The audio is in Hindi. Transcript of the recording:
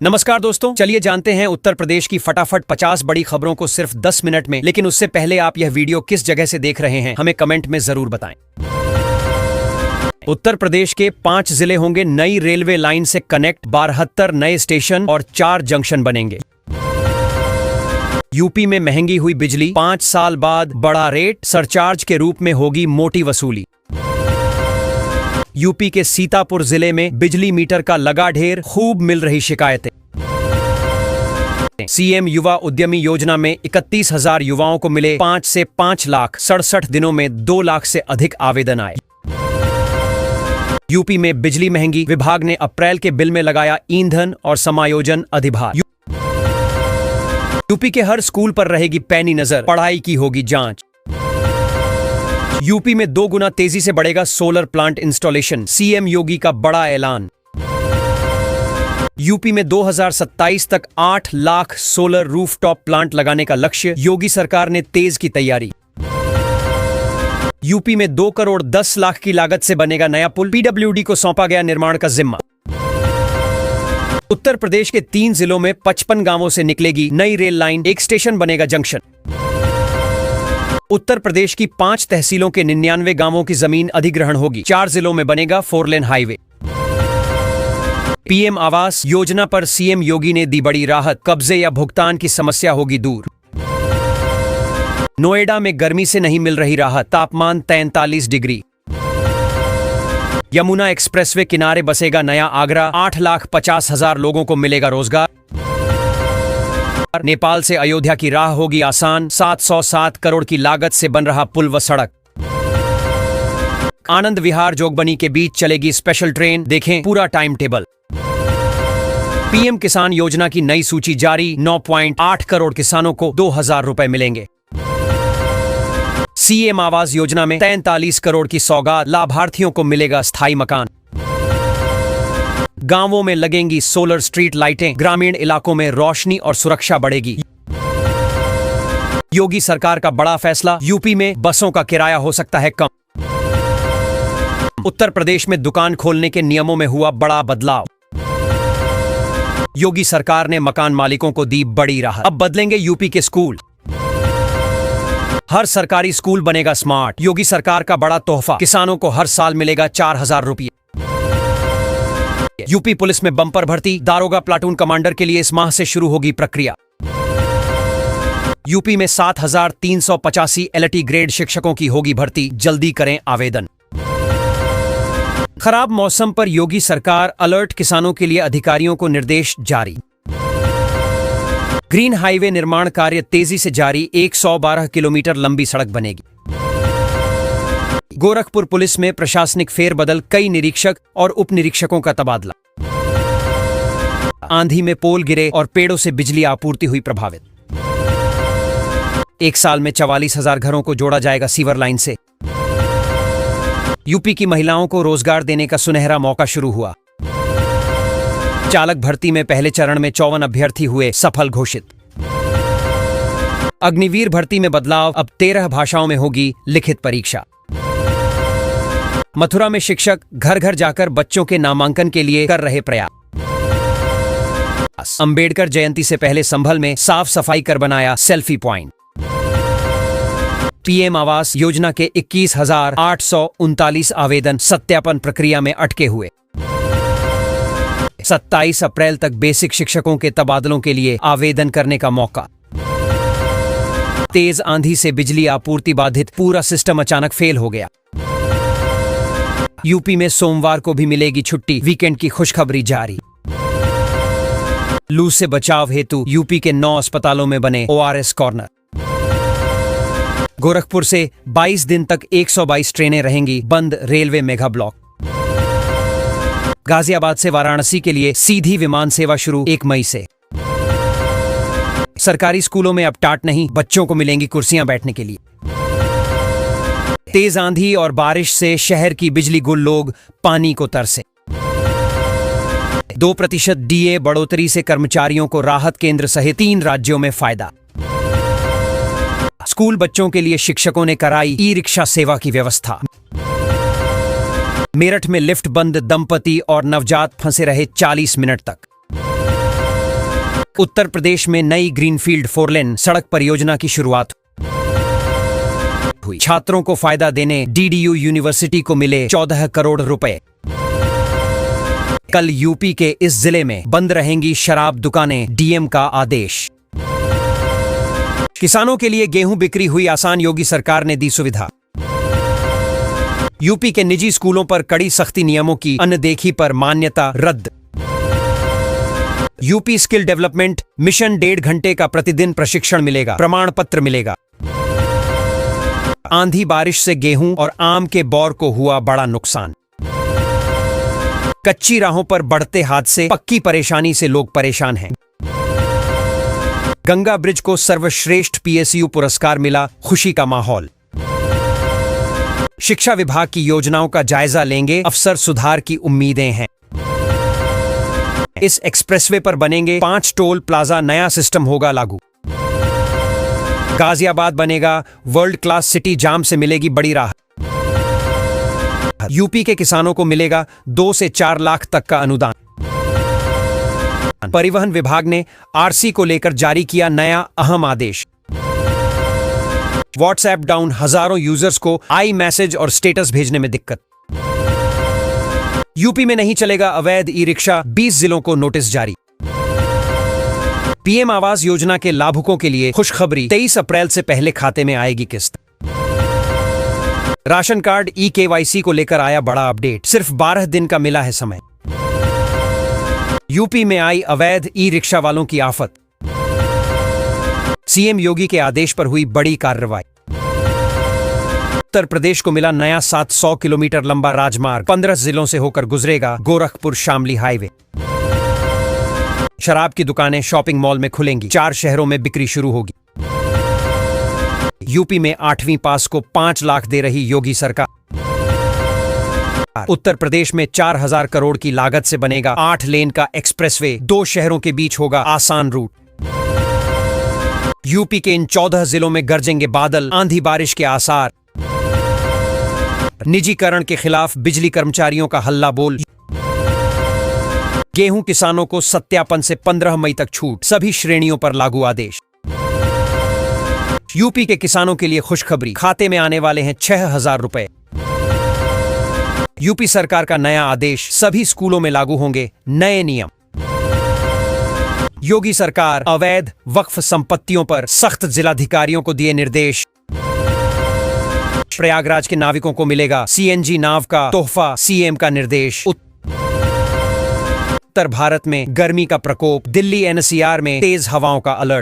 नमस्कार दोस्तों, चलिए जानते हैं उत्तर प्रदेश की फटाफट 50 बड़ी खबरों को सिर्फ 10 मिनट में। लेकिन उससे पहले आप यह वीडियो किस जगह से देख रहे हैं हमें कमेंट में जरूर बताएं। उत्तर प्रदेश के 5 जिले होंगे नई रेलवे लाइन से कनेक्ट, 72 नए स्टेशन और 4 जंक्शन बनेंगे। यूपी में महंगी हुई बिजली, 5 साल बाद बढ़ा रेट, सरचार्ज के रूप में होगी मोटी वसूली। यूपी के सीतापुर जिले में बिजली मीटर का लगा ढेर, खूब मिल रही शिकायतें। सीएम युवा उद्यमी योजना में 31,000 युवाओं को मिले 5 से 5 लाख, 67 दिनों में 2 लाख से अधिक आवेदन आए। यूपी में बिजली महंगी, विभाग ने अप्रैल के बिल में लगाया ईंधन और समायोजन अधिभार। यूपी के हर स्कूल पर रहेगी पैनी नजर, पढ़ाई की होगी जांच। यूपी में 2 गुना तेजी से बढ़ेगा सोलर प्लांट इंस्टॉलेशन, सीएम योगी का बड़ा ऐलान। यूपी में 2027 तक 8 लाख सोलर रूफटॉप प्लांट लगाने का लक्ष्य, योगी सरकार ने तेज की तैयारी। यूपी में 2 करोड़ 10 लाख की लागत से बनेगा नया पुल, पीडब्ल्यूडी को सौंपा गया निर्माण का जिम्मा। उत्तर प्रदेश के 3 जिलों में 55 गांवों से निकलेगी नई रेल लाइन, 1 स्टेशन बनेगा जंक्शन। उत्तर प्रदेश की 5 तहसीलों के 99 गांवों की जमीन अधिग्रहण होगी, 4 जिलों में बनेगा 4 lane highway. PM Awas Yojana पर सीएम योगी ने दी बड़ी राहत, कब्जे या भुगतान की समस्या होगी दूर। नोएडा में गर्मी से नहीं मिल रही राहत, तापमान 43 डिग्री। यमुना एक्सप्रेसवे किनारे बसेगा नया आगरा, 8,50,000 लोगों को मिलेगा रोजगार। नेपाल से अयोध्या की राह होगी आसान, 707 करोड़ की लागत से बन रहा पुल व सड़क। आनंद विहार जोगबनी के बीच चलेगी स्पेशल ट्रेन, देखें पूरा टाइम टेबल। पीएम किसान योजना की नई सूची जारी, 9.8 करोड़ किसानों को 2,000 रुपए मिलेंगे। सीएम आवास योजना में 43 करोड़ की सौगात, लाभार्थियों को मिलेगा स्थायी मकान। गांवों में लगेंगी सोलर स्ट्रीट लाइटें, ग्रामीण इलाकों में रोशनी और सुरक्षा बढ़ेगी। योगी सरकार का बड़ा फैसला, यूपी में बसों का किराया हो सकता है कम। उत्तर प्रदेश में दुकान खोलने के नियमों में हुआ बड़ा बदलाव। योगी सरकार ने मकान मालिकों को दी बड़ी राहत, अब बदलेंगे यूपी के स्कूल। हर सरकारी स्कूल बनेगा स्मार्ट, योगी सरकार का बड़ा तोहफा, किसानों को हर साल मिलेगा 4,000 रुपये। यूपी पुलिस में बम्पर भर्ती, दारोगा प्लाटून कमांडर के लिए इस माह से शुरू होगी प्रक्रिया। यूपी में 7,385 एलटी ग्रेड शिक्षकों की होगी भर्ती, जल्दी करें आवेदन। खराब मौसम पर योगी सरकार अलर्ट, किसानों के लिए अधिकारियों को निर्देश जारी। ग्रीन हाईवे निर्माण कार्य तेजी से जारी, 112 किलोमीटर लंबी सड़क बनेगी। गोरखपुर पुलिस में प्रशासनिक फेरबदल, कई निरीक्षक और उप निरीक्षकों का तबादला। आंधी में पोल गिरे और पेड़ों से बिजली आपूर्ति हुई प्रभावित। 1 साल में 44,000 घरों को जोड़ा जाएगा सीवर लाइन से। यूपी की महिलाओं को रोजगार देने का सुनहरा मौका शुरू हुआ। चालक भर्ती में पहले चरण में 54 अभ्यर्थी हुए सफल घोषित। अग्निवीर भर्ती में बदलाव, अब 13 भाषाओं में होगी लिखित परीक्षा। मथुरा में शिक्षक घर घर जाकर बच्चों के नामांकन के लिए कर रहे प्रयास। अंबेडकर जयंती से पहले संभल में साफ सफाई कर बनाया selfie point. PM Awas Yojana के 21,839 आवेदन सत्यापन प्रक्रिया में अटके हुए। 27 अप्रैल तक बेसिक शिक्षकों के तबादलों के लिए आवेदन करने का मौका। तेज आंधी से बिजली आपूर्ति बाधित, पूरा सिस्टम अचानक फेल हो गया। यूपी में सोमवार को भी मिलेगी छुट्टी, वीकेंड की खुशखबरी जारी। लू से बचाव हेतु यूपी के 9 अस्पतालों में बने ओआरएस कॉर्नर। गोरखपुर से 22 दिन तक 122 ट्रेनें रहेंगी बंद, रेलवे मेगा ब्लॉक। गाजियाबाद से वाराणसी के लिए सीधी विमान सेवा शुरू 1 मई से। सरकारी स्कूलों में अब टाट नहीं, बच्चों को मिलेंगी कुर्सियां बैठने के लिए। तेज आंधी और बारिश से शहर की बिजली गुल, लोग पानी को तरसे। 2% डीए बढ़ोतरी से कर्मचारियों को राहत, केंद्र सहित 3 राज्यों में फायदा। स्कूल बच्चों के लिए शिक्षकों ने कराई ई रिक्शा सेवा की व्यवस्था। मेरठ में लिफ्ट बंद, दंपति और नवजात फंसे रहे 40 मिनट तक। उत्तर प्रदेश में नई ग्रीनफील्ड 4 लेन सड़क परियोजना की शुरुआत हुई। छात्रों को फायदा देने DDU यूनिवर्सिटी को मिले 14 करोड़ रुपए। कल यूपी के इस जिले में बंद रहेंगी शराब दुकानें, DM का आदेश। किसानों के लिए गेहूं बिक्री हुई आसान, योगी सरकार ने दी सुविधा। यूपी के निजी स्कूलों पर कड़ी सख्ती, नियमों की अनदेखी पर मान्यता रद्द। यूपी स्किल डेवलपमेंट मिशन 1.5 घंटे का प्रतिदिन प्रशिक्षण मिलेगा, प्रमाण पत्र मिलेगा। आंधी बारिश से गेहूं और आम के बौर को हुआ बड़ा नुकसान। कच्ची राहों पर बढ़ते हादसे, पक्की परेशानी से लोग परेशान हैं। गंगा ब्रिज को सर्वश्रेष्ठ PSU पुरस्कार मिला, खुशी का माहौल। शिक्षा विभाग की योजनाओं का जायजा लेंगे, अफसर सुधार की उम्मीदें हैं। इस एक्सप्रेसवे पर बनेंगे 5 टोल प्लाजा, नया सिस्टम होगा लागू। गाजियाबाद बनेगा वर्ल्ड क्लास सिटी, जाम से मिलेगी बड़ी राहत। यूपी के किसानों को मिलेगा 2 से 4 लाख तक का अनुदान। परिवहन विभाग ने RC को लेकर जारी किया नया अहम आदेश। WhatsApp डाउन, हजारों यूजर्स को iMessage और स्टेटस भेजने में दिक्कत। यूपी में नहीं चलेगा अवैध ई-रिक्शा, 20 जिलों को नोटिस जारी। PM आवास योजना के लाभुकों के लिए खुशखबरी, 23 अप्रैल से पहले खाते में आएगी किस्त। राशन कार्ड eKYC को लेकर आया बड़ा अपडेट, सिर्फ 12 दिन का मिला है समय। यूपी में आई अवैध ई-रिक्शा वालों की आफत। CM योगी के आदेश पर हुई बड़ी कार्रवाई। उत्तर प्रदेश को मिला नया 700 किलोमीटर लंबा राजमार्ग, 15 जिलों से होकर गुजरेगा, गोरखपुर शामली हाईवे। शराब की दुकानें शॉपिंग मॉल में खुलेंगी, 4 शहरों में बिक्री शुरू होगी। यूपी में 8वीं पास को 5 लाख दे रही योगी सरकार। उत्तर प्रदेश में 4000 करोड़ की लागत से बनेगा 8 लेन का एक्सप्रेसवे, 2 शहरों के बीच होगा आसान रूट। यूपी के इन 14 जिलों में गरजेंगे बादल, आंधी बारिश के आसार। निजीकरण के खिलाफ बिजली कर्मचारियों का हल्ला बोल। गेहूं किसानों को सत्यापन से 15 मई तक छूट, सभी श्रेणियों पर लागू आदेश। यूपी के किसानों के लिए खुशखबरी, खाते में आने वाले हैं 6000 रुपए। यूपी सरकार का नया आदेश, सभी स्कूलों में लागू होंगे नए नियम। योगी सरकार अवैध वक्फ संपत्तियों पर सख्त, जिलाधिकारियों को दिए निर्देश। प्रयागराज के नाविकों को मिलेगा CNG नाव का तोहफा, CM का निर्देश। उत्तर भारत में गर्मी का प्रकोप, दिल्ली NCR में तेज हवाओं का अलर्ट।